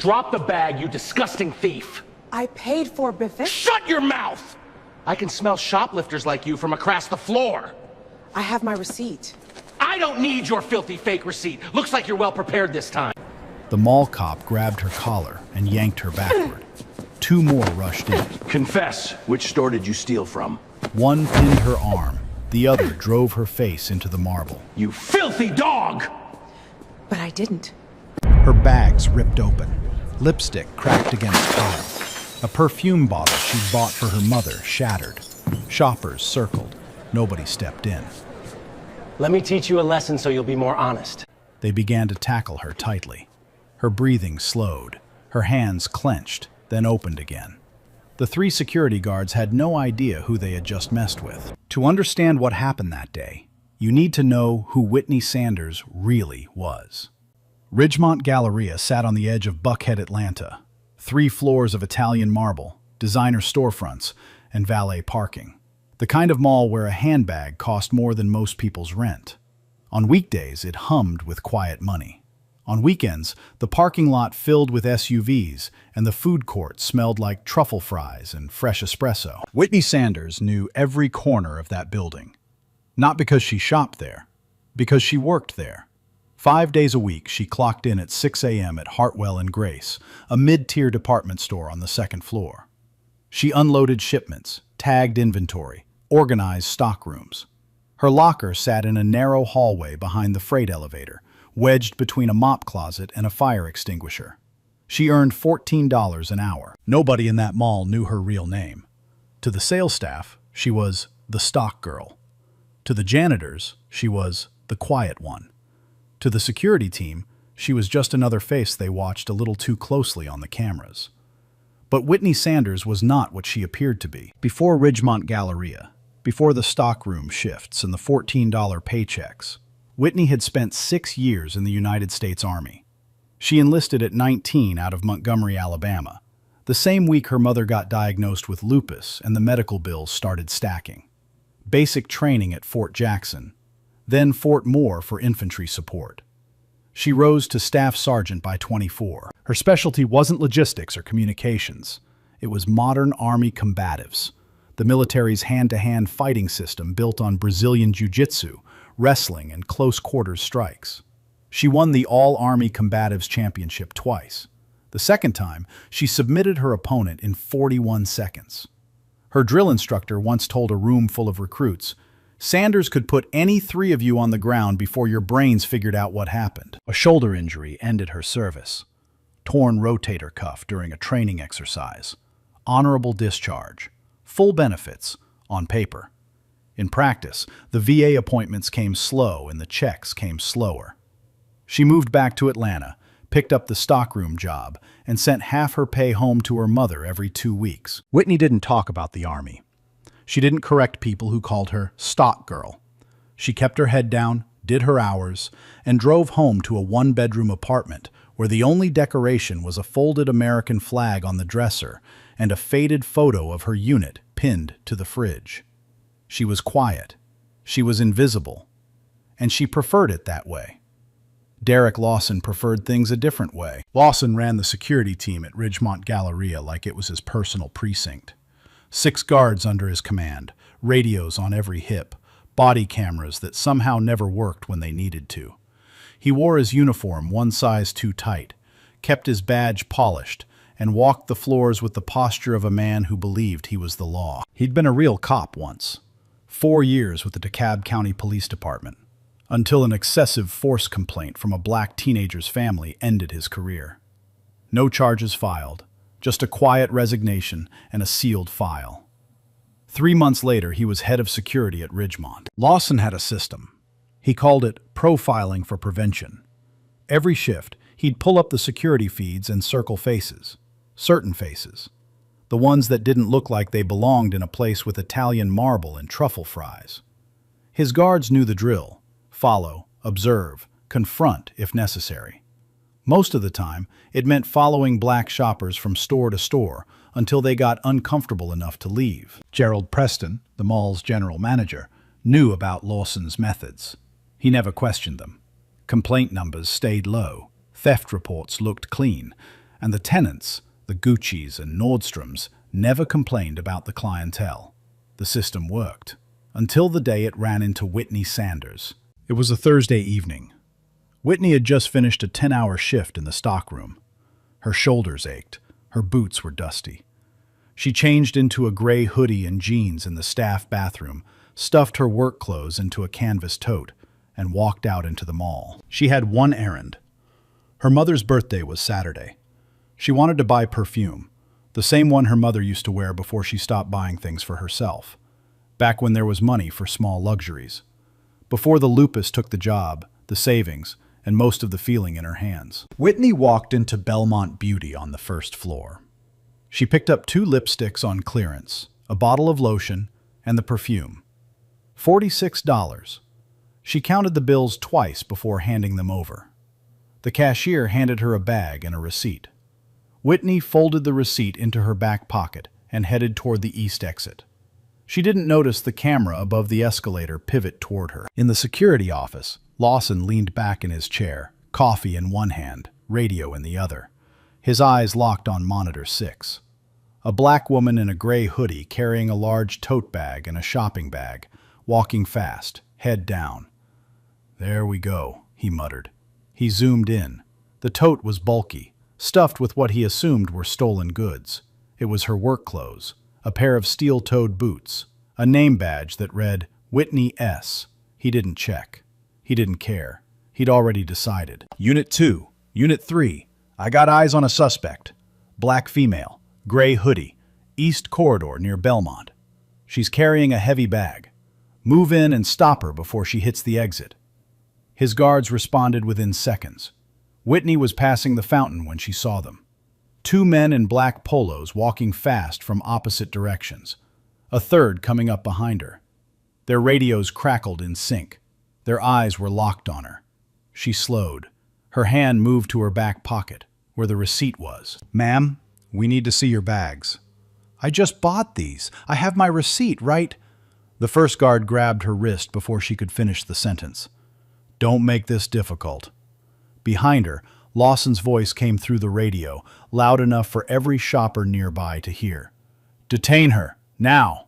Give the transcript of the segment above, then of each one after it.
Drop the bag, you disgusting thief! I paid for buffet. Shut your mouth! I can smell shoplifters like you from across the floor. I have my receipt. I don't need your filthy fake receipt. Looks like you're well prepared this time. The mall cop grabbed her collar and yanked her backward. Two more rushed in. Confess, which store did you steal from? One pinned her arm. The other drove her face into the marble. You filthy dog! But I didn't. Her bags ripped open. Lipstick cracked against tile. A perfume bottle she'd bought for her mother shattered. Shoppers circled. Nobody stepped in. Let me teach you a lesson so you'll be more honest. They began to tackle her tightly. Her breathing slowed. Her hands clenched, then opened again. The three security guards had no idea who they had just messed with. To understand what happened that day, you need to know who Whitney Sanders really was. Ridgemont Galleria sat on the edge of Buckhead, Atlanta. 3 floors of Italian marble, designer storefronts, and valet parking. The kind of mall where a handbag cost more than most people's rent. On weekdays, it hummed with quiet money. On weekends, the parking lot filled with SUVs, and the food court smelled like truffle fries and fresh espresso. Whitney Sanders knew every corner of that building. Not because she shopped there, because she worked there. 5 days a week, she clocked in at 6 a.m. at Hartwell and Grace, a mid-tier department store on the 2nd floor. She unloaded shipments, tagged inventory, organized stockrooms. Her locker sat in a narrow hallway behind the freight elevator, wedged between a mop closet and a fire extinguisher. She earned $14 an hour. Nobody in that mall knew her real name. To the sales staff, she was the stock girl. To the janitors, she was the quiet one. To the security team, she was just another face they watched a little too closely on the cameras. But Whitney Sanders was not what she appeared to be. Before Ridgemont Galleria, before the stockroom shifts and the $14 paychecks, Whitney had spent 6 years in the United States Army. She enlisted at 19 out of Montgomery, Alabama, the same week her mother got diagnosed with lupus and the medical bills started stacking. Basic training at Fort Jackson, then Fort Moore for infantry support. She rose to staff sergeant by 24. Her specialty wasn't logistics or communications. It was modern Army combatives, the military's hand-to-hand fighting system built on Brazilian jiu-jitsu, wrestling, and close-quarters strikes. She won the All-Army Combatives Championship twice. The second time, she submitted her opponent in 41 seconds. Her drill instructor once told a room full of recruits, "Sanders could put any 3 of you on the ground before your brains figured out what happened." A shoulder injury ended her service. Torn rotator cuff during a training exercise. Honorable discharge. Full benefits, on paper. In practice, the VA appointments came slow and the checks came slower. She moved back to Atlanta, picked up the stockroom job, and sent half her pay home to her mother every 2 weeks. Whitney didn't talk about the Army. She didn't correct people who called her stock girl. She kept her head down, did her hours, and drove home to a 1-bedroom apartment where the only decoration was a folded American flag on the dresser and a faded photo of her unit pinned to the fridge. She was quiet. She was invisible. And she preferred it that way. Derek Lawson preferred things a different way. Lawson ran the security team at Ridgemont Galleria like it was his personal precinct. 6 guards under his command, radios on every hip, body cameras that somehow never worked when they needed to. He wore his uniform 1 size too tight, kept his badge polished, and walked the floors with the posture of a man who believed he was the law. He'd been a real cop once. 4 years with the DeKalb County Police Department, until an excessive force complaint from a black teenager's family ended his career. No charges filed, just a quiet resignation and a sealed file. 3 months later, he was head of security at Ridgemont. Lawson had a system. He called it profiling for prevention. Every shift, he'd pull up the security feeds and circle faces, certain faces. The ones that didn't look like they belonged in a place with Italian marble and truffle fries. His guards knew the drill: follow, observe, confront if necessary. Most of the time, it meant following black shoppers from store to store until they got uncomfortable enough to leave. Gerald Preston, the mall's general manager, knew about Lawson's methods. He never questioned them. Complaint numbers stayed low, theft reports looked clean, And the tenants, the Gucci's and Nordstroms, never complained about the clientele. The system worked, until the day it ran into Whitney Sanders. It was a Thursday evening. Whitney had just finished a 10-hour shift in the stockroom. Her shoulders ached, her boots were dusty. She changed into a gray hoodie and jeans in the staff bathroom, stuffed her work clothes into a canvas tote, and walked out into the mall. She had one errand. Her mother's birthday was Saturday. She wanted to buy perfume, the same one her mother used to wear before she stopped buying things for herself, back when there was money for small luxuries. Before the lupus took the job, the savings, and most of the feeling in her hands. Whitney walked into Belmont Beauty on the first floor. She picked up 2 lipsticks on clearance, a bottle of lotion, and the perfume. $46. She counted the bills twice before handing them over. The cashier handed her a bag and a receipt. Whitney folded the receipt into her back pocket and headed toward the east exit. She didn't notice the camera above the escalator pivot toward her. In the security office, Lawson leaned back in his chair, coffee in one hand, radio in the other. His eyes locked on monitor 6. A black woman in a gray hoodie carrying a large tote bag and a shopping bag, walking fast, head down. "There we go," he muttered. He zoomed in. The tote was bulky, stuffed with what he assumed were stolen goods. It was her work clothes, a pair of steel-toed boots, a name badge that read Whitney S. He didn't check. He didn't care. He'd already decided. Unit 2, Unit 3, I got eyes on a suspect. Black female, gray hoodie, east corridor near Belmont. She's carrying a heavy bag. Move in and stop her before she hits the exit. His guards responded within seconds. Whitney was passing the fountain when she saw them. 2 men in black polos walking fast from opposite directions. A third coming up behind her. Their radios crackled in sync. Their eyes were locked on her. She slowed. Her hand moved to her back pocket, where the receipt was. "Ma'am, we need to see your bags." "I just bought these. I have my receipt, right?" The first guard grabbed her wrist before she could finish the sentence. "Don't make this difficult." Behind her, Lawson's voice came through the radio, loud enough for every shopper nearby to hear. "Detain her, now!"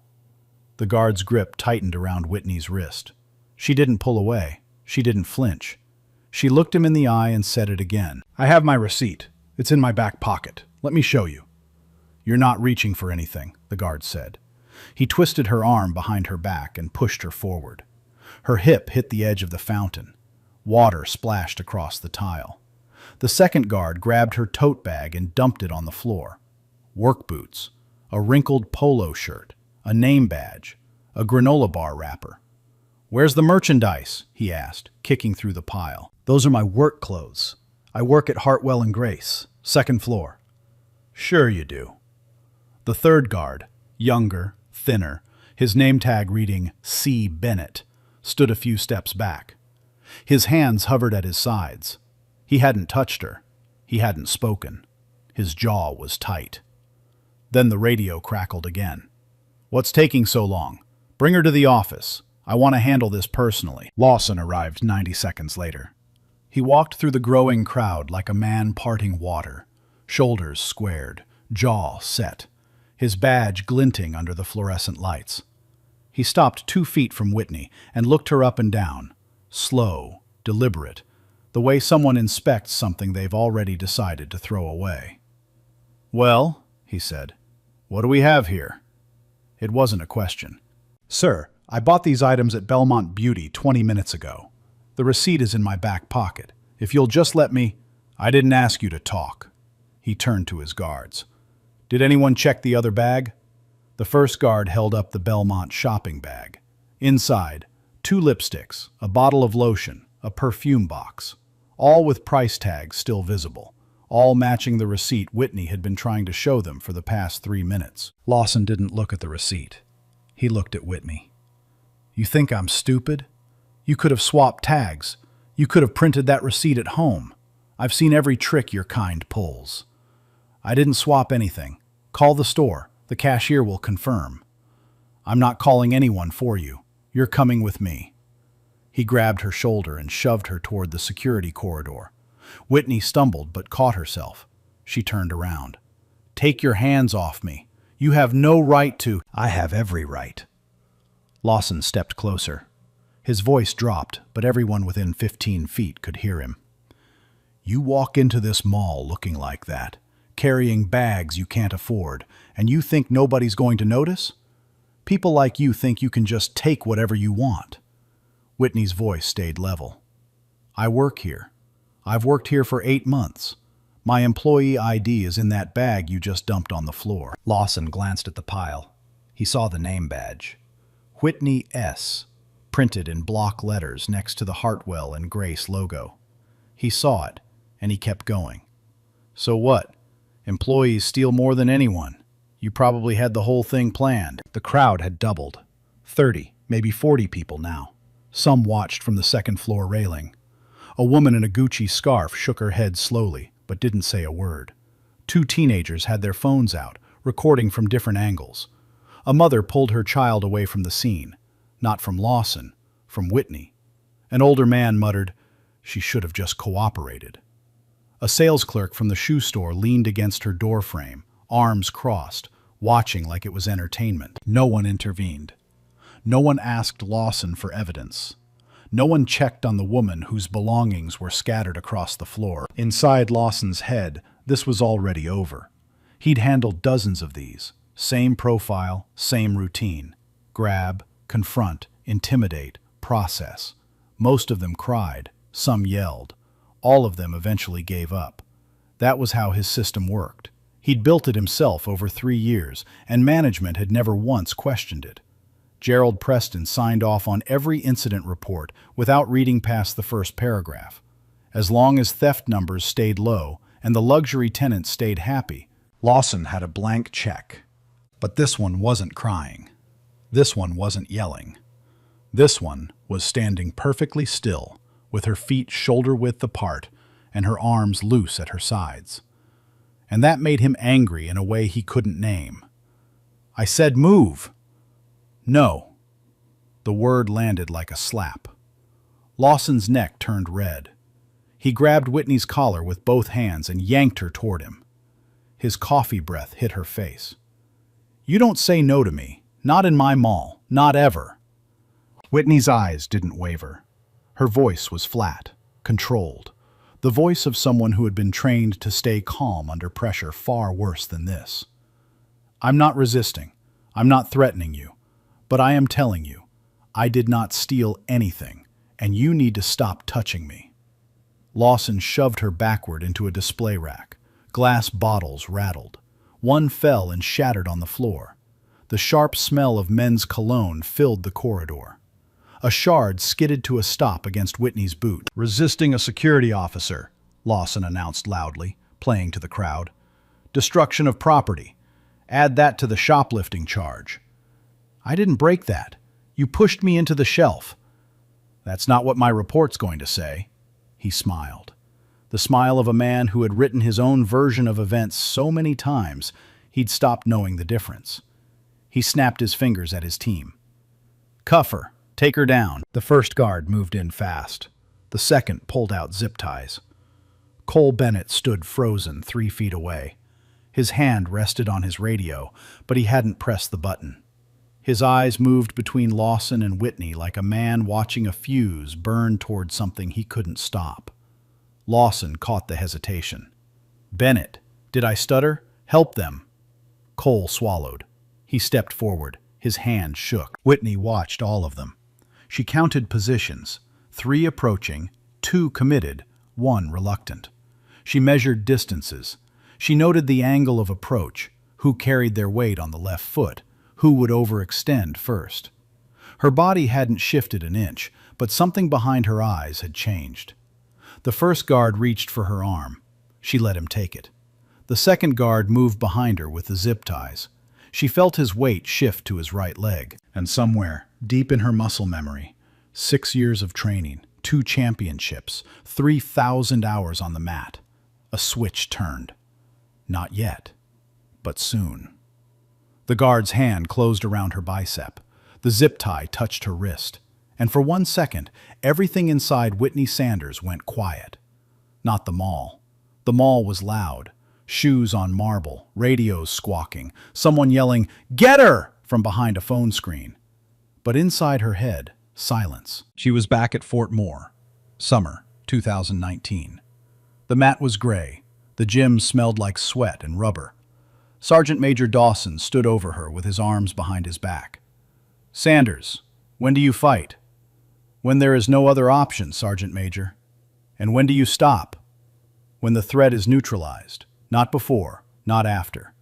The guard's grip tightened around Whitney's wrist. She didn't pull away. She didn't flinch. She looked him in the eye and said it again. "I have my receipt. It's in my back pocket. Let me show you." "You're not reaching for anything," the guard said. He twisted her arm behind her back and pushed her forward. Her hip hit the edge of the fountain. Water splashed across the tile. The second guard grabbed her tote bag and dumped it on the floor. Work boots, a wrinkled polo shirt, a name badge, a granola bar wrapper. "Where's the merchandise?" he asked, kicking through the pile. "Those are my work clothes. I work at Hartwell and Grace, 2nd floor." "Sure you do." The third guard, younger, thinner, his name tag reading C. Bennett, stood a few steps back. His hands hovered at his sides. He hadn't touched her. He hadn't spoken. His jaw was tight. Then the radio crackled again. "What's taking so long? Bring her to the office. I want to handle this personally." Lawson arrived 90 seconds later. He walked through the growing crowd like a man parting water, shoulders squared, jaw set, his badge glinting under the fluorescent lights. He stopped 2 feet from Whitney and looked her up and down, slow, deliberate, the way someone inspects something they've already decided to throw away. "Well," he said, "what do we have here?" It wasn't a question. "Sir, I bought these items at Belmont Beauty 20 minutes ago. The receipt is in my back pocket. If you'll just let me—" "I didn't ask you to talk." He turned to his guards. "Did anyone check the other bag?" The first guard held up the Belmont shopping bag. Inside, 2 lipsticks, a bottle of lotion, a perfume box, all with price tags still visible, all matching the receipt Whitney had been trying to show them for the past 3 minutes. Lawson didn't look at the receipt. He looked at Whitney. "You think I'm stupid? You could have swapped tags. You could have printed that receipt at home. I've seen every trick your kind pulls." "I didn't swap anything. Call the store. The cashier will confirm." "I'm not calling anyone for you. You're coming with me." He grabbed her shoulder and shoved her toward the security corridor. Whitney stumbled but caught herself. She turned around. "Take your hands off me. You have no right to—" "I have every right." Lawson stepped closer. His voice dropped, but everyone within 15 feet could hear him. "You walk into this mall looking like that, carrying bags you can't afford, and you think nobody's going to notice? People like you think you can just take whatever you want." Whitney's voice stayed level. "I work here. I've worked here for 8 months. My employee ID is in that bag you just dumped on the floor." Lawson glanced at the pile. He saw the name badge. Whitney S., printed in block letters next to the Hartwell and Grace logo. He saw it, and he kept going. "So what? Employees steal more than anyone. You probably had the whole thing planned." The crowd had doubled. 30, maybe 40 people now. Some watched from the second-floor railing. A woman in a Gucci scarf shook her head slowly, but didn't say a word. 2 teenagers had their phones out, recording from different angles. A mother pulled her child away from the scene. Not from Lawson, from Whitney. An older man muttered, "She should have just cooperated." A sales clerk from the shoe store leaned against her doorframe, arms crossed, watching like it was entertainment. No one intervened. No one asked Lawson for evidence. No one checked on the woman whose belongings were scattered across the floor. Inside Lawson's head, this was already over. He'd handled dozens of these. Same profile, same routine. Grab, confront, intimidate, process. Most of them cried, some yelled. All of them eventually gave up. That was how his system worked. He'd built it himself over 3 years, and management had never once questioned it. Gerald Preston signed off on every incident report without reading past the first paragraph. As long as theft numbers stayed low and the luxury tenants stayed happy, Lawson had a blank check. But this one wasn't crying. This one wasn't yelling. This one was standing perfectly still, with her feet shoulder-width apart and her arms loose at her sides. And that made him angry in a way he couldn't name. "I said move!" "No." The word landed like a slap. Lawson's neck turned red. He grabbed Whitney's collar with both hands and yanked her toward him. His coffee breath hit her face. "You don't say no to me. Not in my mall. Not ever." Whitney's eyes didn't waver. Her voice was flat, controlled. The voice of someone who had been trained to stay calm under pressure far worse than this. "I'm not resisting. I'm not threatening you. But I am telling you, I did not steal anything, and you need to stop touching me." Lawson shoved her backward into a display rack. Glass bottles rattled. One fell and shattered on the floor. The sharp smell of men's cologne filled the corridor. A shard skidded to a stop against Whitney's boot. "Resisting a security officer," Lawson announced loudly, playing to the crowd. "Destruction of property. Add that to the shoplifting charge." "I didn't break that. You pushed me into the shelf." "That's not what my report's going to say." He smiled. The smile of a man who had written his own version of events so many times, he'd stopped knowing the difference. He snapped his fingers at his team. "Cuff her. Take her down." The first guard moved in fast. The second pulled out zip ties. Cole Bennett stood frozen 3 feet away. His hand rested on his radio, but he hadn't pressed the button. His eyes moved between Lawson and Whitney like a man watching a fuse burn toward something he couldn't stop. Lawson caught the hesitation. "Bennett, did I stutter? Help them." Cole swallowed. He stepped forward. His hand shook. Whitney watched all of them. She counted positions, 3 approaching, 2 committed, 1 reluctant. She measured distances. She noted the angle of approach, who carried their weight on the left foot, who would overextend first. Her body hadn't shifted an inch, but something behind her eyes had changed. The first guard reached for her arm. She let him take it. The second guard moved behind her with the zip ties. She felt his weight shift to his right leg, and somewhere, deep in her muscle memory, 6 years of training, 2 championships, 3,000 hours on the mat, a switch turned. Not yet, but soon. The guard's hand closed around her bicep. The zip tie touched her wrist. And for 1 second, everything inside Whitney Sanders went quiet. Not the mall. The mall was loud. Shoes on marble, radios squawking, someone yelling, "Get her!" from behind a phone screen. But inside her head, silence. She was back at Fort Moore. Summer 2019. The mat was gray. The gym smelled like sweat and rubber. Sergeant Major Dawson stood over her with his arms behind his back. "Sanders, when do you fight?" "When there is no other option, Sergeant Major." "And when do you stop?" "When the threat is neutralized. Not before, not after."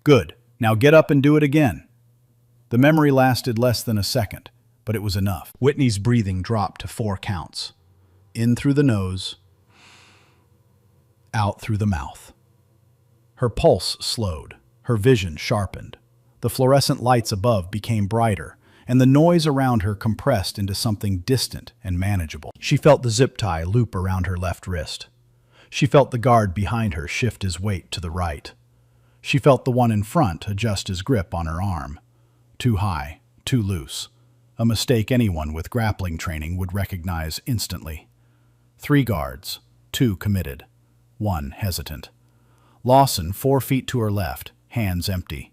"Good. Now get up and do it again." The memory lasted less than a second, but it was enough. Whitney's breathing dropped to 4 counts. In through the nose, out through the mouth. Her pulse slowed, her vision sharpened. The fluorescent lights above became brighter, and the noise around her compressed into something distant and manageable. She felt the zip tie loop around her left wrist. She felt the guard behind her shift his weight to the right. She felt the one in front adjust his grip on her arm. Too high, too loose. A mistake anyone with grappling training would recognize instantly. 3 guards, 2 committed, 1 hesitant. Lawson 4 feet to her left, hands empty.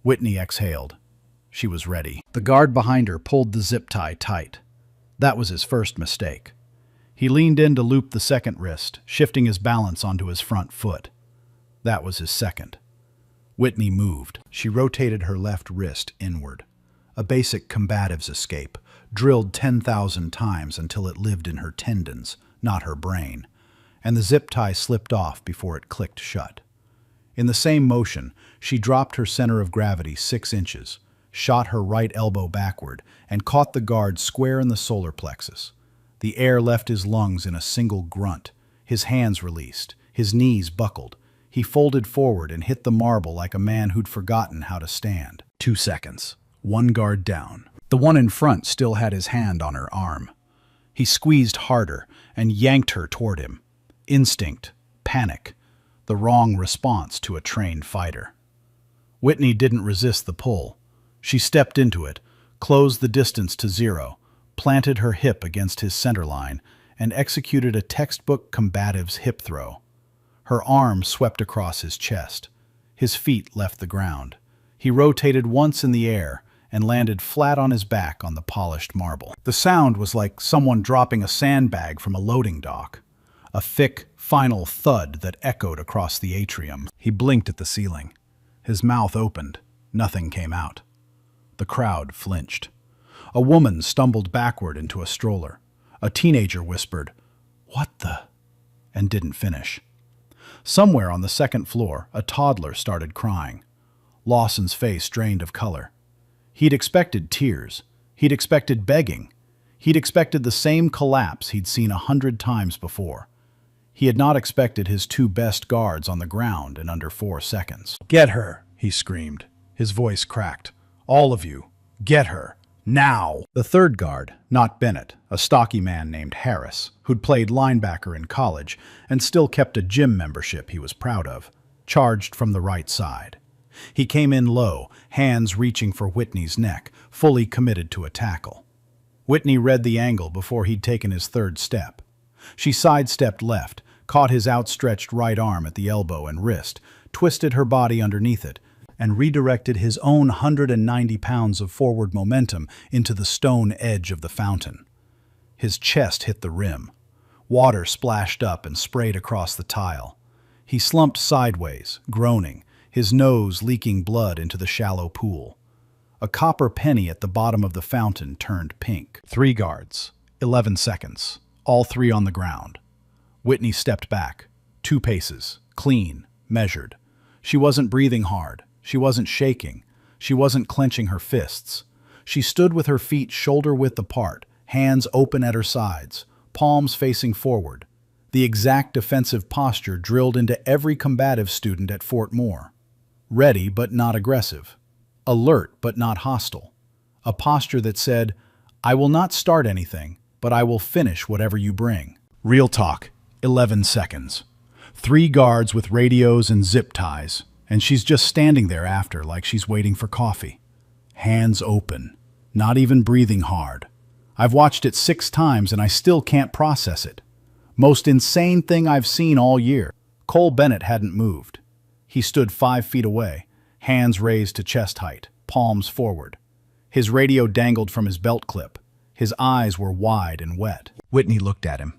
Whitney exhaled. She was ready. The guard behind her pulled the zip tie tight. That was his first mistake. He leaned in to loop the second wrist, shifting his balance onto his front foot. That was his second. Whitney moved. She rotated her left wrist inward. A basic Combatives escape, drilled 10,000 times until it lived in her tendons, not her brain, and the zip tie slipped off before it clicked shut. In the same motion, she dropped her center of gravity 6 inches, shot her right elbow backward, and caught the guard square in the solar plexus. The air left his lungs in a single grunt. His hands released. His knees buckled. He folded forward and hit the marble like a man who'd forgotten how to stand. 2 seconds. 1 guard down. The one in front still had his hand on her arm. He squeezed harder and yanked her toward him. Instinct. Panic. The wrong response to a trained fighter. Whitney didn't resist the pull. She stepped into it, closed the distance to 0, planted her hip against his center line, and executed a textbook Combatives hip throw. Her arm swept across his chest. His feet left the ground. He rotated once in the air and landed flat on his back on the polished marble. The sound was like someone dropping a sandbag from a loading dock. A thick, final thud that echoed across the atrium. He blinked at the ceiling. His mouth opened. Nothing came out. The crowd flinched. A woman stumbled backward into a stroller. A teenager whispered, "What the?" and didn't finish. Somewhere on the second floor, a toddler started crying. Lawson's face drained of color. He'd expected tears. He'd expected begging. He'd expected the same collapse he'd seen 100 times before. He had not expected his 2 best guards on the ground in under 4 seconds. "Get her," he screamed. His voice cracked. "All of you, get her. Now!" The third guard, not Bennett, a stocky man named Harris, who'd played linebacker in college and still kept a gym membership he was proud of, charged from the right side. He came in low, hands reaching for Whitney's neck, fully committed to a tackle. Whitney read the angle before he'd taken his third step. She sidestepped left, caught his outstretched right arm at the elbow and wrist, twisted her body underneath it, and redirected his own 190 pounds of forward momentum into the stone edge of the fountain. His chest hit the rim. Water splashed up and sprayed across the tile. He slumped sideways, groaning, his nose leaking blood into the shallow pool. A copper penny at the bottom of the fountain turned pink. 3 guards, 11 seconds, all 3 on the ground. Whitney stepped back, 2 paces, clean, measured. She wasn't breathing hard. She wasn't shaking. She wasn't clenching her fists. She stood with her feet shoulder-width apart, hands open at her sides, palms facing forward. The exact defensive posture drilled into every combative student at Fort Moore. Ready but not aggressive. Alert but not hostile. A posture that said, "I will not start anything, but I will finish whatever you bring." Real talk, 11 seconds. 3 guards with radios and zip ties, and she's just standing there after like she's waiting for coffee. Hands open, not even breathing hard. I've watched it 6 times and I still can't process it. Most insane thing I've seen all year. Cole Bennett hadn't moved. He stood 5 feet away, hands raised to chest height, palms forward. His radio dangled from his belt clip. His eyes were wide and wet. Whitney looked at him.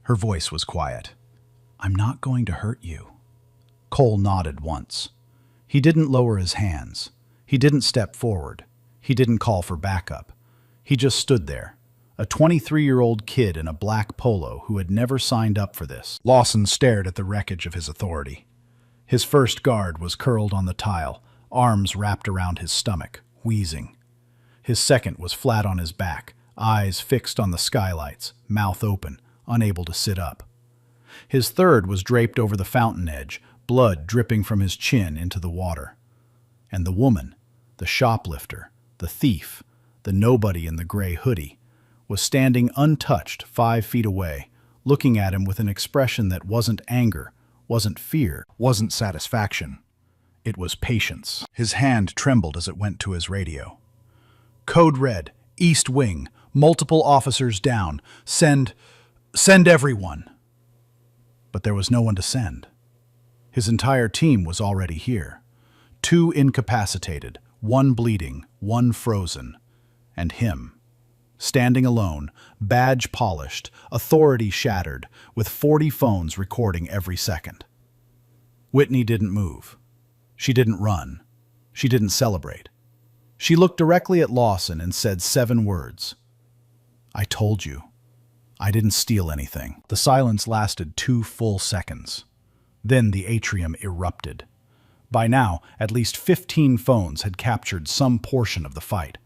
Her voice was quiet. "I'm not going to hurt you." Cole nodded once. He didn't lower his hands. He didn't step forward. He didn't call for backup. He just stood there, a 23-year-old kid in a black polo who had never signed up for this. Lawson stared at the wreckage of his authority. His first guard was curled on the tile, arms wrapped around his stomach, wheezing. His second was flat on his back, eyes fixed on the skylights, mouth open, unable to sit up. His third was draped over the fountain edge, blood dripping from his chin into the water. And the woman, the shoplifter, the thief, the nobody in the gray hoodie, was standing untouched 5 feet away, looking at him with an expression that wasn't anger, wasn't fear, wasn't satisfaction. It was patience. His hand trembled as it went to his radio. "Code red, East Wing, multiple officers down. Send everyone." But there was no one to send. His entire team was already here. 2 incapacitated, 1 bleeding, 1 frozen, and him. Standing alone, badge polished, authority shattered, with 40 phones recording every second. Whitney didn't move. She didn't run. She didn't celebrate. She looked directly at Lawson and said 7 words. "I told you. I didn't steal anything." The silence lasted 2 full seconds. Then the atrium erupted. By now, at least 15 phones had captured some portion of the fight.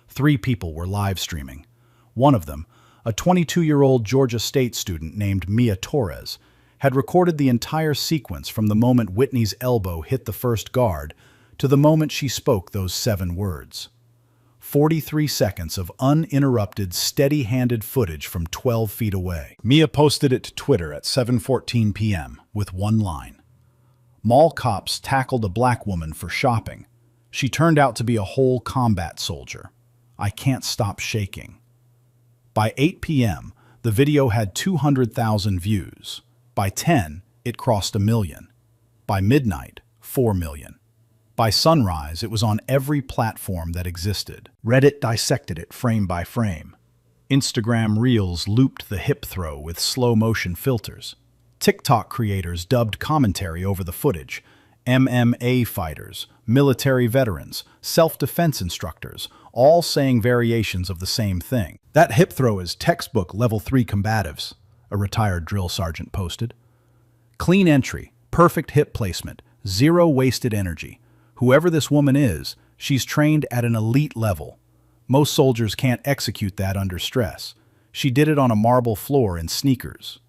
3 people were live streaming. One of them, a 22-year-old Georgia State student named Mia Torres, had recorded the entire sequence from the moment Whitney's elbow hit the first guard to the moment she spoke those 7 words. 43 seconds of uninterrupted, steady-handed footage from 12 feet away. Mia posted it to Twitter at 7:14 p.m. with one line. Mall cops tackled a black woman for shopping. She turned out to be a whole combat soldier. I can't stop shaking. By 8 p.m., the video had 200,000 views. By 10, it crossed 1 million. By midnight, 4 million. By sunrise, it was on every platform that existed. Reddit dissected it frame by frame. Instagram Reels looped the hip throw with slow-motion filters. TikTok creators dubbed commentary over the footage. MMA fighters, military veterans, self-defense instructors, all saying variations of the same thing. "That hip throw is textbook level 3 combatives," a retired drill sergeant posted. "Clean entry, perfect hip placement, 0 wasted energy. Whoever this woman is, she's trained at an elite level. Most soldiers can't execute that under stress. She did it on a marble floor in sneakers."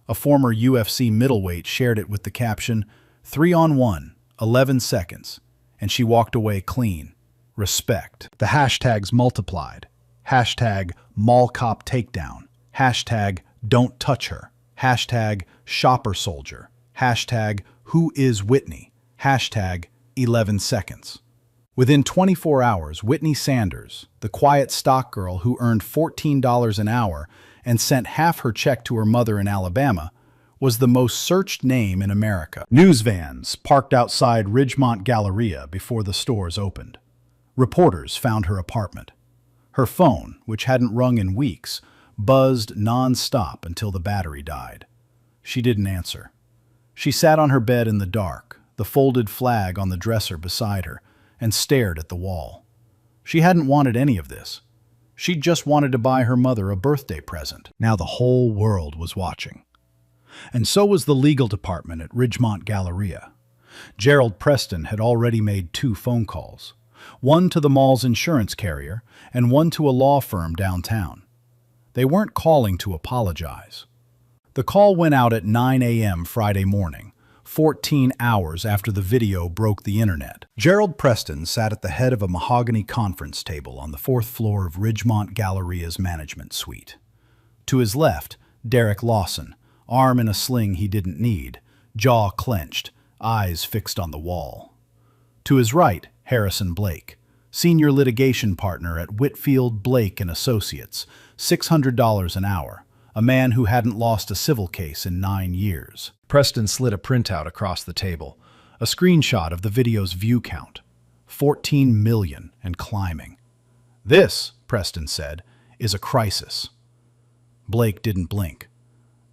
A former UFC middleweight shared it with the caption, 3-on-1, 11 seconds, and she walked away clean. Respect. The hashtags multiplied. Hashtag mall cop takedown. Hashtag don't touch her. Hashtag shopper soldier. Hashtag who is Whitney. Hashtag 11 seconds. Within 24 hours, Whitney Sanders, the quiet stock girl who earned $14 an hour and sent half her check to her mother in Alabama, was the most searched name in America. News vans parked outside Ridgemont Galleria before the stores opened. Reporters found her apartment. Her phone, which hadn't rung in weeks, buzzed non-stop until the battery died. She didn't answer. She sat on her bed in the dark, the folded flag on the dresser beside her, and stared at the wall. She hadn't wanted any of this. She just wanted to buy her mother a birthday present. Now the whole world was watching. And so was the legal department at Ridgemont Galleria. Gerald Preston had already made 2 phone calls, one to the mall's insurance carrier and one to a law firm downtown. They weren't calling to apologize. The call went out at 9 a.m. Friday morning, 14 hours after the video broke the internet. Gerald Preston sat at the head of a mahogany conference table on the 4th floor of Ridgemont Galleria's management suite. To his left, Derek Lawson, arm in a sling he didn't need, jaw clenched, eyes fixed on the wall. To his right, Harrison Blake, senior litigation partner at Whitfield, Blake & Associates, $600 an hour, a man who hadn't lost a civil case in 9 years. Preston slid a printout across the table, a screenshot of the video's view count, 14 million and climbing. "This," Preston said, "is a crisis." Blake didn't blink.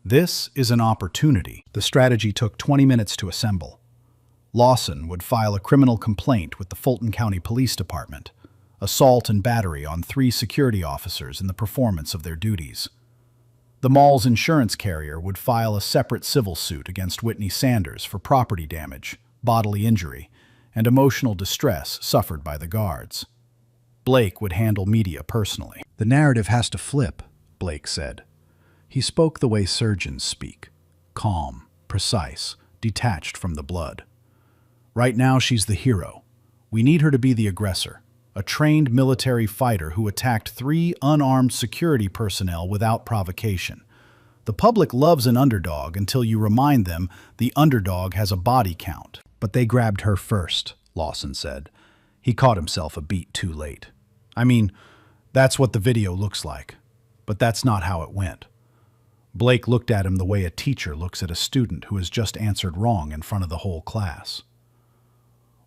"This is an opportunity." The strategy took 20 minutes to assemble. Lawson would file a criminal complaint with the Fulton County Police Department, assault and battery on 3 security officers in the performance of their duties. The mall's insurance carrier would file a separate civil suit against Whitney Sanders for property damage, bodily injury, and emotional distress suffered by the guards. Blake would handle media personally. "The narrative has to flip," Blake said. He spoke the way surgeons speak, calm, precise, detached from the blood. "Right now she's the hero. We need her to be the aggressor, a trained military fighter who attacked 3 unarmed security personnel without provocation. The public loves an underdog until you remind them the underdog has a body count." "But they grabbed her first," Lawson said. He caught himself a beat too late. "I mean, that's what the video looks like. But that's not how it went." Blake looked at him the way a teacher looks at a student who has just answered wrong in front of the whole class.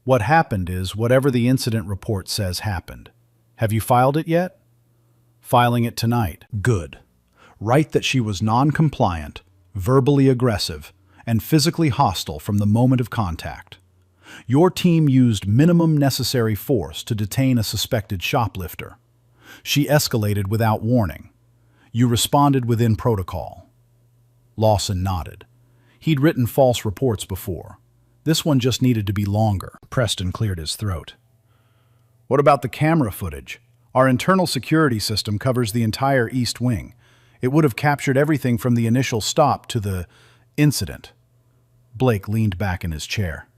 "What happened is whatever the incident report says happened. Have you filed it yet?" "Filing it tonight." "Good. Write that she was non-compliant, verbally aggressive, and physically hostile from the moment of contact. Your team used minimum necessary force to detain a suspected shoplifter. She escalated without warning. You responded within protocol." Lawson nodded. He'd written false reports before. This one just needed to be longer. Preston cleared his throat. "What about the camera footage? Our internal security system covers the entire East Wing. It would have captured everything from the initial stop to the incident." Blake leaned back in his chair.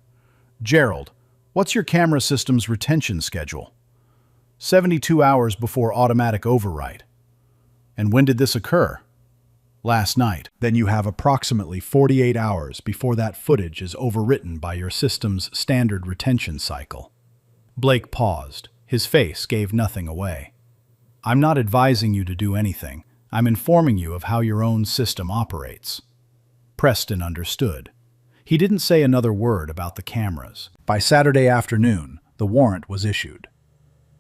"Gerald, what's your camera system's retention schedule?" 72 hours before automatic overwrite." "And when did this occur?" "Last night." "Then you have approximately 48 hours before that footage is overwritten by your system's standard retention cycle." Blake paused. His face gave nothing away. "I'm not advising you to do anything. I'm informing you of how your own system operates." Preston understood. He didn't say another word about the cameras. By Saturday afternoon, the warrant was issued.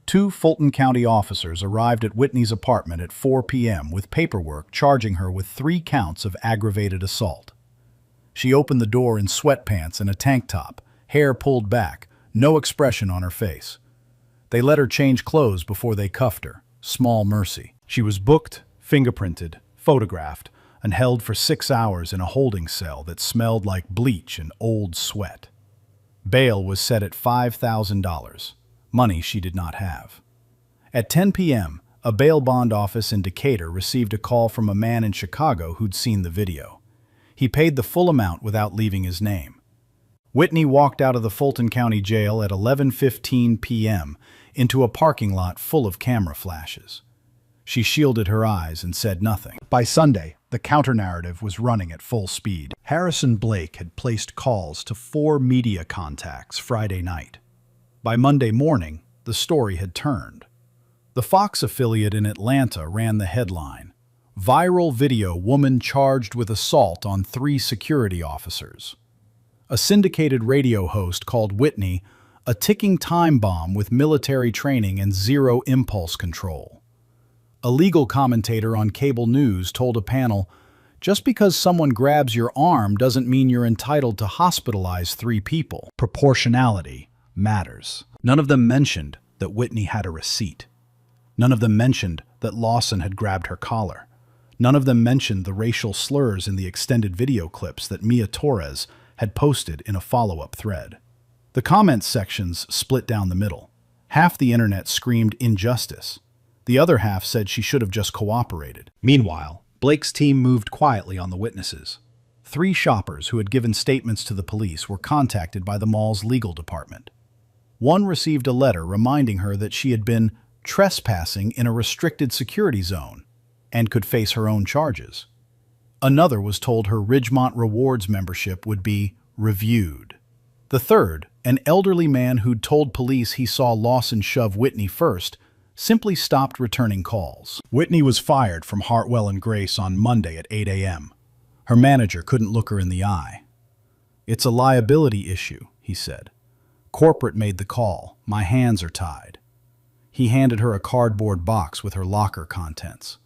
2 Fulton County officers arrived at Whitney's apartment at 4 p.m. with paperwork charging her with 3 counts of aggravated assault. She opened the door in sweatpants and a tank top, hair pulled back, no expression on her face. They let her change clothes before they cuffed her. Small mercy. She was booked, fingerprinted, photographed, and held for 6 hours in a holding cell that smelled like bleach and old sweat. Bail was set at $5,000, money she did not have. At 10 p.m., a bail bond office in Decatur received a call from a man in Chicago who'd seen the video. He paid the full amount without leaving his name. Whitney walked out of the Fulton County Jail at 11:15 p.m. into a parking lot full of camera flashes. She shielded her eyes and said nothing. By Sunday, the counter-narrative was running at full speed. Harrison Blake had placed calls to 4 media contacts Friday night. By Monday morning, the story had turned. The Fox affiliate in Atlanta ran the headline, "Viral Video Woman Charged with Assault on 3 Security Officers." A syndicated radio host called Whitney a ticking time bomb with military training and zero impulse control. A legal commentator on cable news told a panel, "Just because someone grabs your arm doesn't mean you're entitled to hospitalize 3 people. Proportionality matters." None of them mentioned that Whitney had a receipt. None of them mentioned that Lawson had grabbed her collar. None of them mentioned the racial slurs in the extended video clips that Mia Torres had posted in a follow-up thread. The comments sections split down the middle. Half the internet screamed injustice. The other half said she should have just cooperated. Meanwhile, Blake's team moved quietly on the witnesses. 3 shoppers who had given statements to the police were contacted by the mall's legal department. One received a letter reminding her that she had been trespassing in a restricted security zone and could face her own charges. Another was told her Ridgemont Rewards membership would be reviewed. The third, an elderly man who'd told police he saw Lawson shove Whitney first, simply stopped returning calls. Whitney was fired from Hartwell and Grace on Monday at 8 a.m. Her manager couldn't look her in the eye. "It's a liability issue," he said. "Corporate made the call. My hands are tied." He handed her a cardboard box with her locker contents.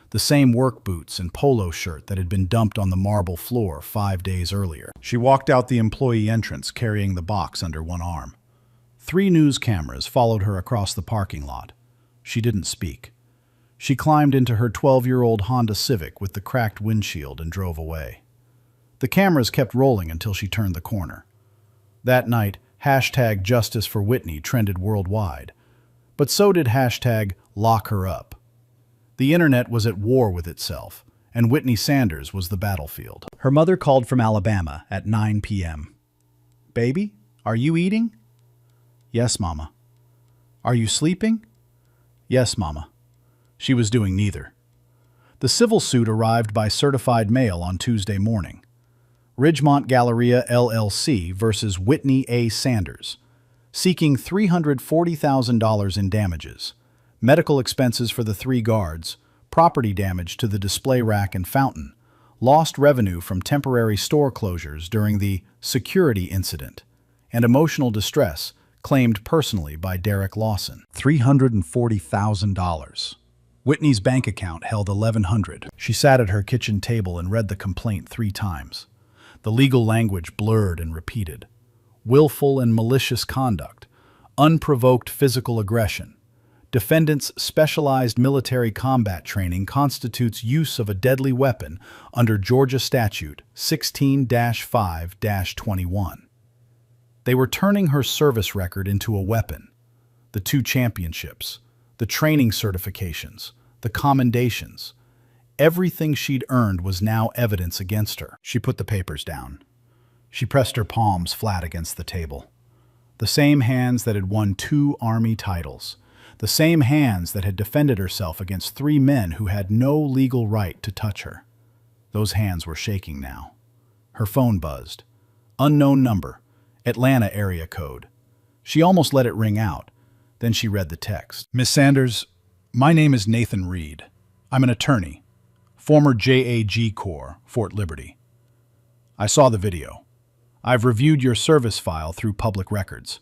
The same work boots and polo shirt that had been dumped on the marble floor 5 days earlier. She walked out the employee entrance carrying the box under one arm. 3 news cameras followed her across the parking lot. She didn't speak. She climbed into her 12-year-old Honda Civic with the cracked windshield and drove away. The cameras kept rolling until she turned the corner. That night, hashtag Justice for Whitney trended worldwide, but so did hashtag Lock Her Up. The internet was at war with itself, and Whitney Sanders was the battlefield. Her mother called from Alabama at 9 p.m. "Baby, are you eating?" "Yes, Mama." "Are you sleeping?" "Yes, Mama." She was doing neither. The civil suit arrived by certified mail on Tuesday morning. Ridgemont Galleria LLC versus Whitney A. Sanders, seeking $340,000 in damages, medical expenses for the 3 guards, property damage to the display rack and fountain, lost revenue from temporary store closures during the security incident, and emotional distress claimed personally by Derek Lawson. $340,000. Whitney's bank account held $1,100. She sat at her kitchen table and read the complaint 3 times. The legal language blurred and repeated. Willful and malicious conduct, unprovoked physical aggression. Defendant's specialized military combat training constitutes use of a deadly weapon under Georgia Statute 16-5-21. They were turning her service record into a weapon. The 2 championships, the training certifications, the commendations. Everything she'd earned was now evidence against her. She put the papers down. She pressed her palms flat against the table. The same hands that had won 2 Army titles. The same hands that had defended herself against 3 men who had no legal right to touch her. Those hands were shaking now. Her phone buzzed. Unknown number. Atlanta area code. She almost let it ring out. Then she read the text. "Miss Sanders, my name is Nathan Reed. I'm an attorney. Former JAG Corps, Fort Liberty. I saw the video. I've reviewed your service file through public records.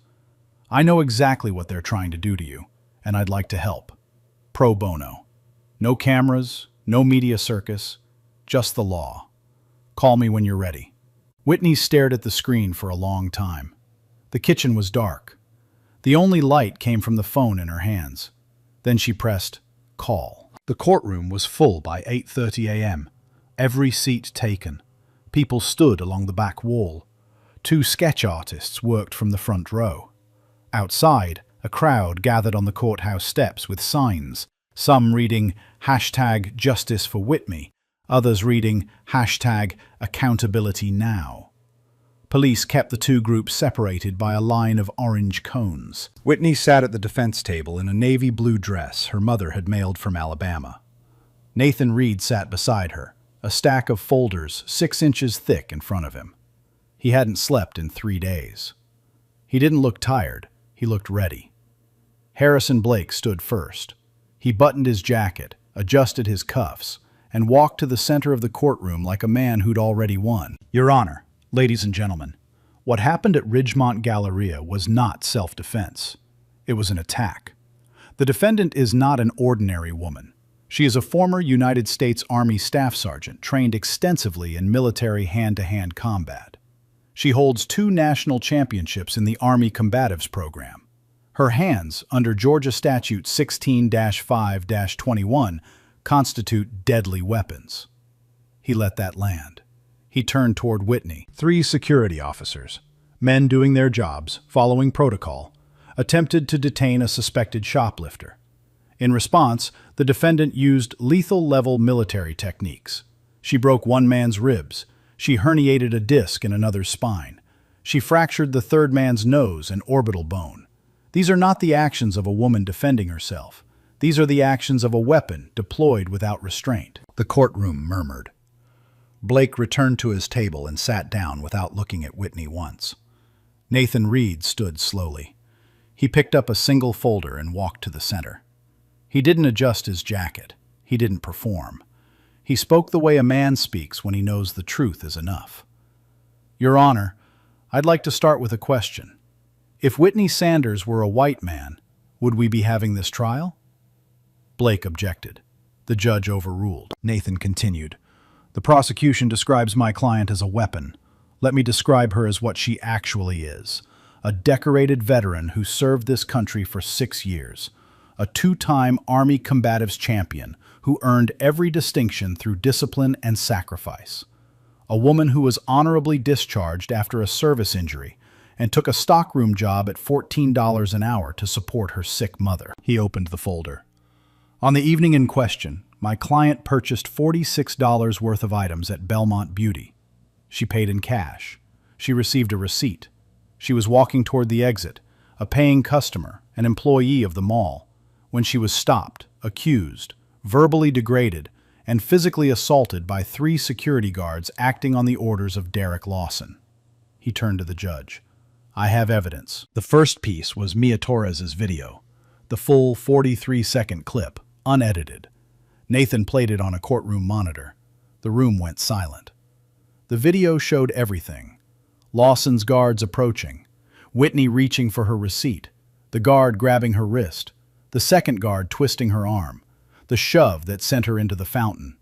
I know exactly what they're trying to do to you, and I'd like to help. Pro bono. No cameras, no media circus, just the law. Call me when you're ready." Whitney stared at the screen for a long time. The kitchen was dark. The only light came from the phone in her hands. Then she pressed call. The courtroom was full by 8:30 a.m. Every seat taken. People stood along the back wall. 2 sketch artists worked from the front row. Outside, a crowd gathered on the courthouse steps with signs, some reading hashtag Justice for Whitney, others reading hashtag Accountability Now. Police kept the 2 groups separated by a line of orange cones. Whitney sat at the defense table in a navy blue dress her mother had mailed from Alabama. Nathan Reed sat beside her, a stack of folders 6 inches thick in front of him. He hadn't slept in 3 days. He didn't look tired. He looked ready. Harrison Blake stood first. He buttoned his jacket, adjusted his cuffs, and walked to the center of the courtroom like a man who'd already won. "Your Honor, ladies and gentlemen, what happened at Ridgemont Galleria was not self-defense. It was an attack. The defendant is not an ordinary woman. She is a former United States Army Staff Sergeant trained extensively in military hand-to-hand combat. She holds 2 national championships in the Army Combatives program. Her hands, under Georgia Statute 16-5-21, constitute deadly weapons." He let that land. He turned toward Whitney. 3 security officers, men doing their jobs, following protocol, attempted to detain a suspected shoplifter. In response, the defendant used lethal-level military techniques. She broke one man's ribs. She herniated a disc in another's spine. She fractured the third man's nose and orbital bone. These are not the actions of a woman defending herself. These are the actions of a weapon deployed without restraint. The courtroom murmured. Blake returned to his table and sat down without looking at Whitney once. Nathan Reed stood slowly. He picked up a single folder and walked to the center. He didn't adjust his jacket. He didn't perform. He spoke the way a man speaks when he knows the truth is enough. Your Honor, I'd like to start with a question. If Whitney Sanders were a white man, would we be having this trial? Blake objected. The judge overruled. Nathan continued. The prosecution describes my client as a weapon. Let me describe her as what she actually is. A decorated veteran who served this country for 6 years. A 2-time Army Combatives champion who earned every distinction through discipline and sacrifice. A woman who was honorably discharged after a service injury and took a stockroom job at $14 an hour to support her sick mother. He opened the folder. On the evening in question, my client purchased $46 worth of items at Belmont Beauty. She paid in cash. She received a receipt. She was walking toward the exit, a paying customer, an employee of the mall, when she was stopped, accused, verbally degraded, and physically assaulted by 3 security guards acting on the orders of Derek Lawson. He turned to the judge. I have evidence. The first piece was Mia Torres's video, the full 43-second clip, unedited. Nathan played it on a courtroom monitor. The room went silent. The video showed everything. Lawson's guards approaching, Whitney reaching for her receipt, the guard grabbing her wrist, the second guard twisting her arm, the shove that sent her into the fountain.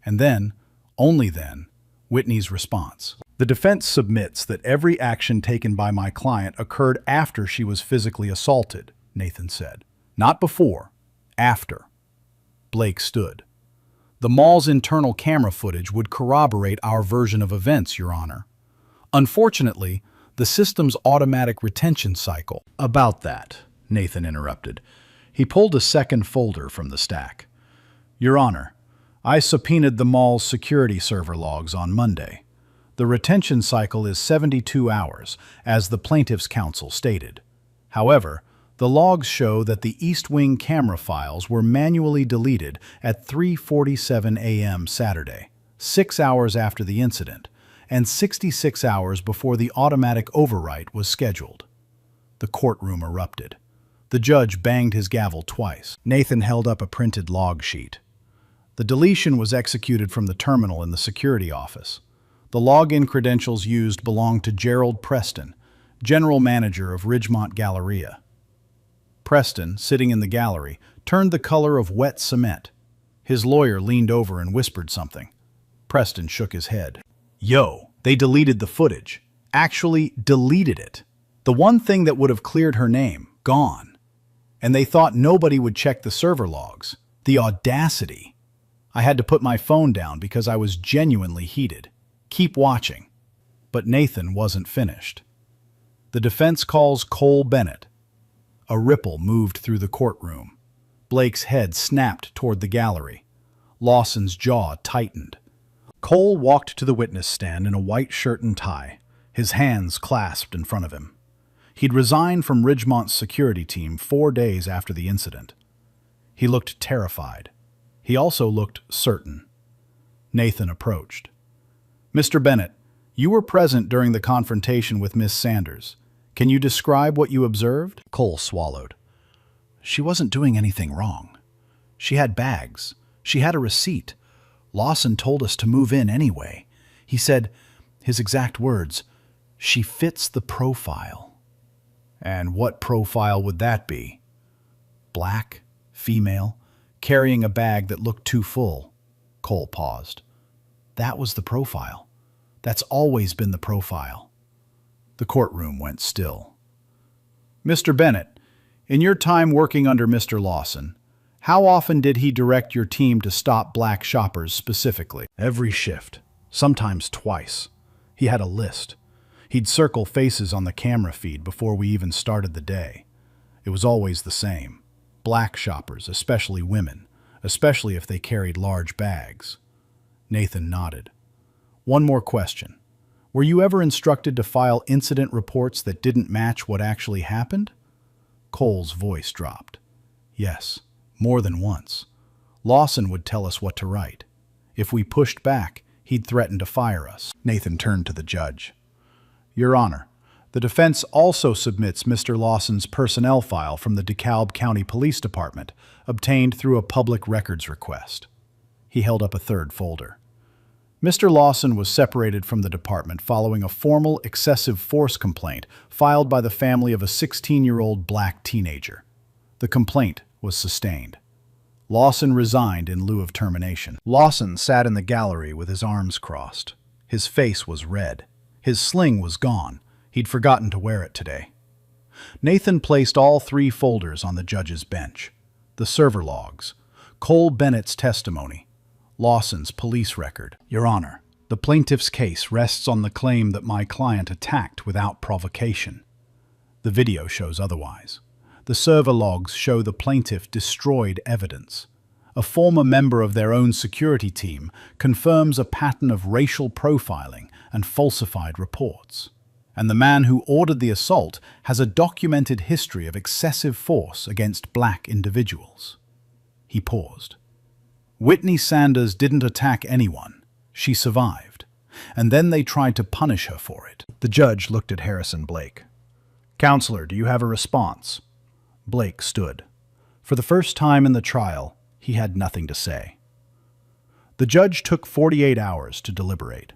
And then, only then, Whitney's response. The defense submits that every action taken by my client occurred after she was physically assaulted, Nathan said. Not before, after. Blake stood. The mall's internal camera footage would corroborate our version of events, Your Honor. Unfortunately, the system's automatic retention cycle. About that, Nathan interrupted. He pulled a second folder from the stack. Your Honor, I subpoenaed the mall's security server logs on Monday. The retention cycle is 72 hours, as the plaintiff's counsel stated. However, the logs show that the East Wing camera files were manually deleted at 3:47 a.m. Saturday, 6 hours after the incident, and 66 hours before the automatic overwrite was scheduled. The courtroom erupted. The judge banged his gavel twice. Nathan held up a printed log sheet. The deletion was executed from the terminal in the security office. The login credentials used belonged to Gerald Preston, general manager of Ridgemont Galleria. Preston, sitting in the gallery, turned the color of wet cement. His lawyer leaned over and whispered something. Preston shook his head. Yo, they deleted the footage. Actually deleted it. The one thing that would have cleared her name, gone. And they thought nobody would check the server logs. The audacity. I had to put my phone down because I was genuinely heated. Keep watching. But Nathan wasn't finished. The defense calls Cole Bennett. A ripple moved through the courtroom. Blake's head snapped toward the gallery. Lawson's jaw tightened. Cole walked to the witness stand in a white shirt and tie, his hands clasped in front of him. He'd resigned from Ridgemont's security team 4 days after the incident. He looked terrified. He also looked certain. Nathan approached. Mr. Bennett, you were present during the confrontation with Miss Sanders. Can you describe what you observed? Cole swallowed. She wasn't doing anything wrong. She had bags. She had a receipt. Lawson told us to move in anyway. He said, his exact words, she fits the profile. And what profile would that be? Black, female, carrying a bag that looked too full. Cole paused. That was the profile. That's always been the profile. The courtroom went still. Mr. Bennett, in your time working under Mr. Lawson, how often did he direct your team to stop black shoppers specifically? Every shift, sometimes twice. He had a list. He'd circle faces on the camera feed before we even started the day. It was always the same. Black shoppers, especially women, especially if they carried large bags. Nathan nodded. One more question. Were you ever instructed to file incident reports that didn't match what actually happened? Cole's voice dropped. Yes, more than once. Lawson would tell us what to write. If we pushed back, he'd threaten to fire us. Nathan turned to the judge. Your Honor, The defense also submits Mr. Lawson's personnel file from the DeKalb County Police Department, obtained through a public records request. He held up a third folder. Mr. Lawson was separated from the department following a formal excessive force complaint filed by the family of a 16-year-old black teenager. The complaint was sustained. Lawson resigned in lieu of termination. Lawson sat in the gallery with his arms crossed. His face was red. His sling was gone. He'd forgotten to wear it today. Nathan placed all 3 folders on the judge's bench. The server logs, Cole Bennett's testimony, Lawson's police record. Your Honor, the plaintiff's case rests on the claim that my client attacked without provocation. The video shows otherwise. The server logs show the plaintiff destroyed evidence. A former member of their own security team confirms a pattern of racial profiling and falsified reports. And the man who ordered the assault has a documented history of excessive force against black individuals. He paused. Whitney Sanders didn't attack anyone. She survived. And then they tried to punish her for it. The judge looked at Harrison Blake. Counselor, do you have a response? Blake stood. For the first time in the trial, he had nothing to say. The judge took 48 hours to deliberate.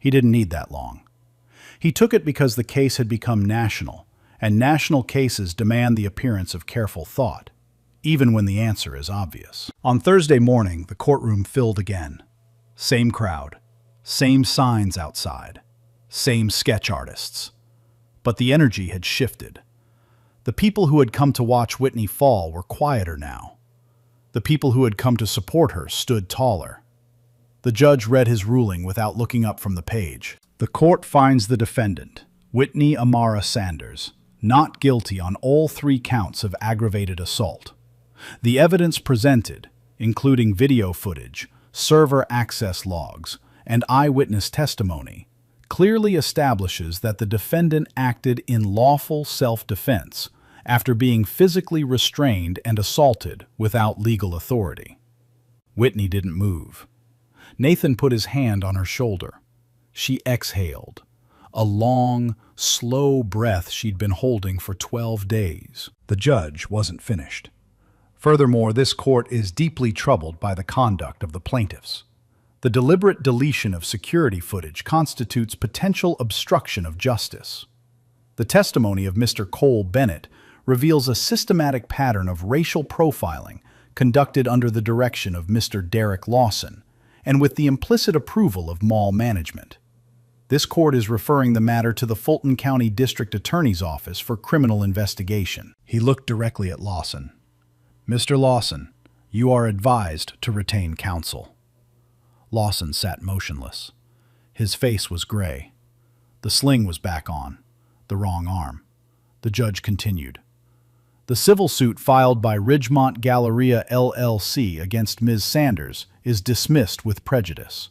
He didn't need that long. He took it because the case had become national, and national cases demand the appearance of careful thought, even when the answer is obvious. On Thursday morning, the courtroom filled again. Same crowd, same signs outside, same sketch artists. But the energy had shifted. The people who had come to watch Whitney fall were quieter now. The people who had come to support her stood taller. The judge read his ruling without looking up from the page. The court finds the defendant, Whitney Amara Sanders, not guilty on all 3 counts of aggravated assault. The evidence presented, including video footage, server access logs, and eyewitness testimony, clearly establishes that the defendant acted in lawful self-defense after being physically restrained and assaulted without legal authority. Whitney didn't move. Nathan put his hand on her shoulder. She exhaled, a long, slow breath she'd been holding for 12 days. The judge wasn't finished. Furthermore, this court is deeply troubled by the conduct of the plaintiffs. The deliberate deletion of security footage constitutes potential obstruction of justice. The testimony of Mr. Cole Bennett reveals a systematic pattern of racial profiling conducted under the direction of Mr. Derek Lawson and with the implicit approval of mall management. This court is referring the matter to the Fulton County District Attorney's Office for criminal investigation. He looked directly at Lawson. Mr. Lawson, you are advised to retain counsel. Lawson sat motionless. His face was gray. The sling was back on, the wrong arm. The judge continued. The civil suit filed by Ridgemont Galleria LLC against Ms. Sanders is dismissed with prejudice.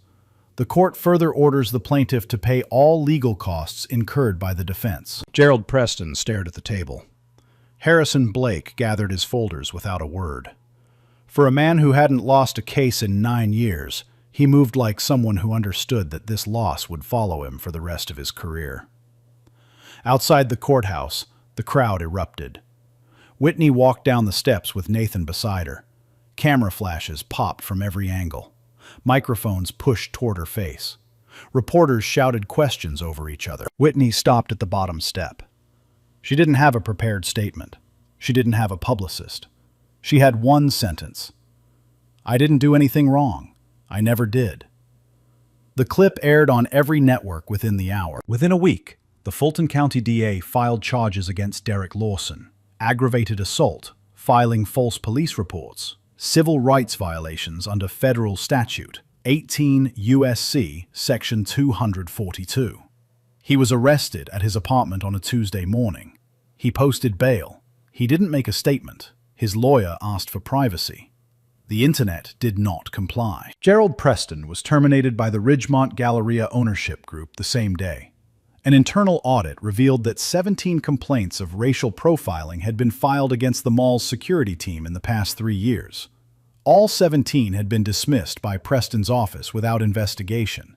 The court further orders the plaintiff to pay all legal costs incurred by the defense. Gerald Preston stared at the table. Harrison Blake gathered his folders without a word. For a man who hadn't lost a case in 9 years, he moved like someone who understood that this loss would follow him for the rest of his career. Outside the courthouse, the crowd erupted. Whitney walked down the steps with Nathan beside her. Camera flashes popped from every angle. Microphones pushed toward her face. Reporters shouted questions over each other. Whitney stopped at the bottom step. She didn't have a prepared statement. She didn't have a publicist. She had one sentence. I didn't do anything wrong. I never did. The clip aired on every network within the hour. Within a week, the Fulton County DA filed charges against Derek Lawson, aggravated assault, filing false police reports, civil rights violations under federal statute, 18 U.S.C. Section 242. He was arrested at his apartment on a Tuesday morning. He posted bail. He didn't make a statement. His lawyer asked for privacy. The internet did not comply. Gerald Preston was terminated by the Ridgemont Galleria ownership group the same day. An internal audit revealed that 17 complaints of racial profiling had been filed against the mall's security team in the past 3 years. All 17 had been dismissed by Preston's office without investigation.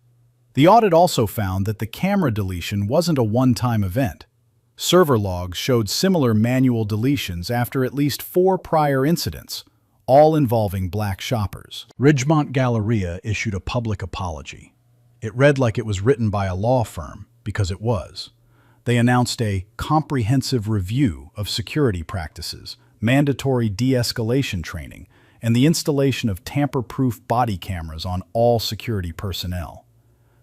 The audit also found that the camera deletion wasn't a one-time event. Server logs showed similar manual deletions after at least 4 prior incidents, all involving black shoppers. Ridgemont Galleria issued a public apology. It read like it was written by a law firm, because it was. They announced a comprehensive review of security practices, mandatory de-escalation training, and the installation of tamper-proof body cameras on all security personnel.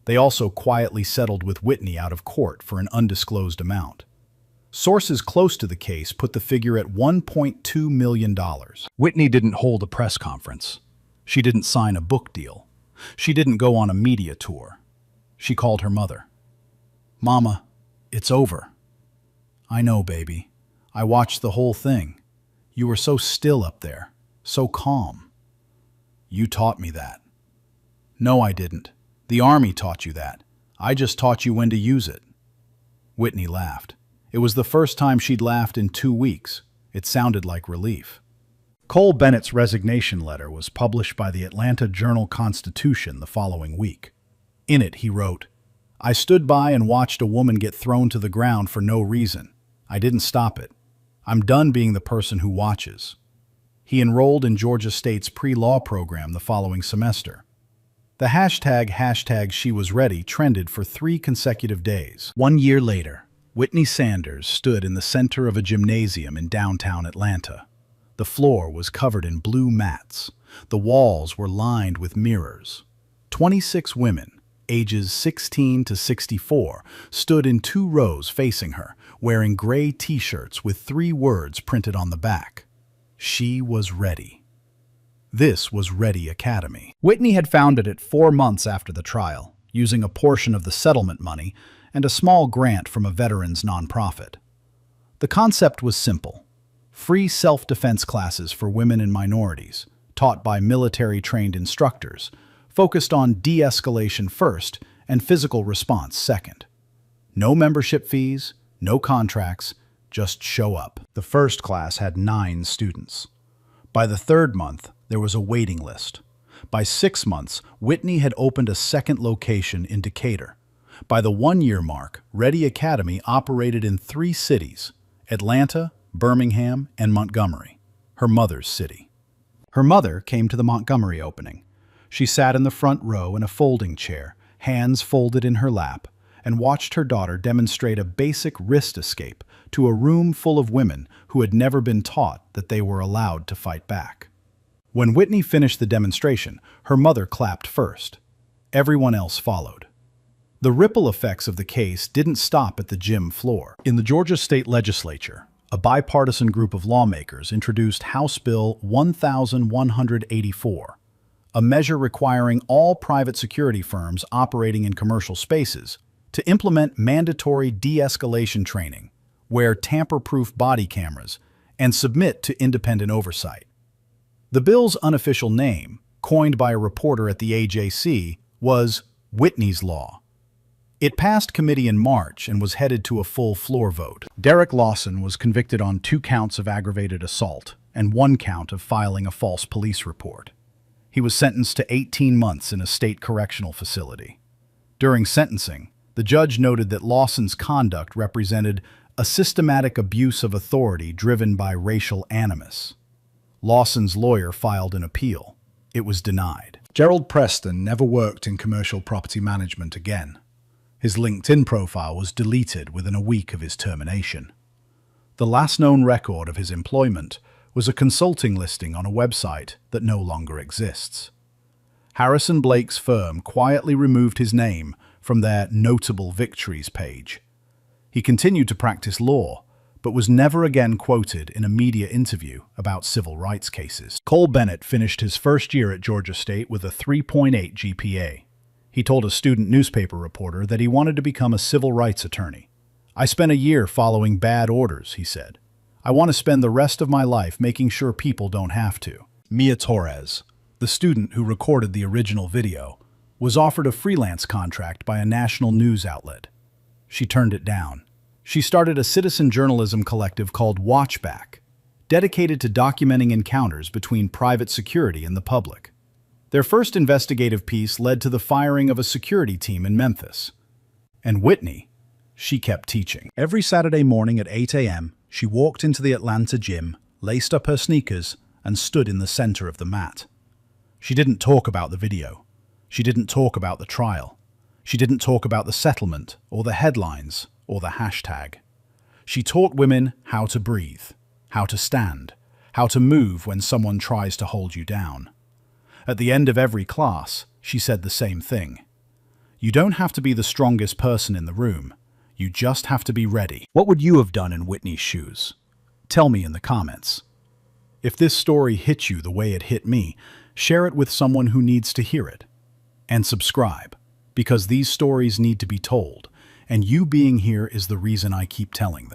They also quietly settled with Whitney out of court for an undisclosed amount. Sources close to the case put the figure at $1.2 million. Whitney didn't hold a press conference. She didn't sign a book deal. She didn't go on a media tour. She called her mother. "Mama, it's over." "I know, baby. I watched the whole thing. You were so still up there, so calm." "You taught me that." "No, I didn't. The Army taught you that. I just taught you when to use it." Whitney laughed. It was the first time she'd laughed in 2 weeks. It sounded like relief. Cole Bennett's resignation letter was published by the Atlanta Journal-Constitution the following week. In it, he wrote, "I stood by and watched a woman get thrown to the ground for no reason. I didn't stop it. I'm done being the person who watches." He enrolled in Georgia State's pre-law program the following semester. The hashtag #SheWasReady trended for 3 consecutive days. 1 year later, Whitney Sanders stood in the center of a gymnasium in downtown Atlanta. The floor was covered in blue mats. The walls were lined with mirrors. 26 women, ages 16 to 64, stood in 2 rows facing her, wearing gray t-shirts with 3 words printed on the back. She was ready. This was Ready Academy. Whitney had founded it 4 months after the trial, using a portion of the settlement money and a small grant from a veterans nonprofit. The concept was simple: free self-defense classes for women and minorities, taught by military-trained instructors, focused on de-escalation first and physical response second. No membership fees, no contracts, just show up. The first class had 9 students. By the 3rd month, there was a waiting list. By 6 months, Whitney had opened a second location in Decatur. By the 1-year mark, Ready Academy operated in 3 cities: Atlanta, Birmingham, and Montgomery, her mother's city. Her mother came to the Montgomery opening. She sat in the front row in a folding chair, hands folded in her lap, and watched her daughter demonstrate a basic wrist escape to a room full of women who had never been taught that they were allowed to fight back. When Whitney finished the demonstration, her mother clapped first. Everyone else followed. The ripple effects of the case didn't stop at the gym floor. In the Georgia State Legislature, a bipartisan group of lawmakers introduced House Bill 1184, a measure requiring all private security firms operating in commercial spaces to implement mandatory de-escalation training, wear tamper-proof body cameras, and submit to independent oversight. The bill's unofficial name, coined by a reporter at the AJC, was Whitney's Law. It passed committee in March and was headed to a full floor vote. Derek Lawson was convicted on 2 counts of aggravated assault and 1 count of filing a false police report. He was sentenced to 18 months in a state correctional facility. During sentencing, the judge noted that Lawson's conduct represented a systematic abuse of authority driven by racial animus. Lawson's lawyer filed an appeal. It was denied. Gerald Preston never worked in commercial property management again. His LinkedIn profile was deleted within a week of his termination. The last known record of his employment was a consulting listing on a website that no longer exists. Harrison Blake's firm quietly removed his name from their Notable Victories page. He continued to practice law, but was never again quoted in a media interview about civil rights cases. Cole Bennett finished his first year at Georgia State with a 3.8 GPA. He told a student newspaper reporter that he wanted to become a civil rights attorney. "I spent a year following bad orders," he said. "I want to spend the rest of my life making sure people don't have to." Mia Torres, the student who recorded the original video, was offered a freelance contract by a national news outlet. She turned it down. She started a citizen journalism collective called Watchback, dedicated to documenting encounters between private security and the public. Their first investigative piece led to the firing of a security team in Memphis. And Whitney, she kept teaching. Every Saturday morning at 8 a.m., she walked into the Atlanta gym, laced up her sneakers, and stood in the center of the mat. She didn't talk about the video. She didn't talk about the trial. She didn't talk about the settlement, or the headlines, or the hashtag. She taught women how to breathe, how to stand, how to move when someone tries to hold you down. At the end of every class, she said the same thing. You don't have to be the strongest person in the room. You just have to be ready. What would you have done in Whitney's shoes? Tell me in the comments. If this story hit you the way it hit me, share it with someone who needs to hear it. And subscribe, because these stories need to be told, and you being here is the reason I keep telling them.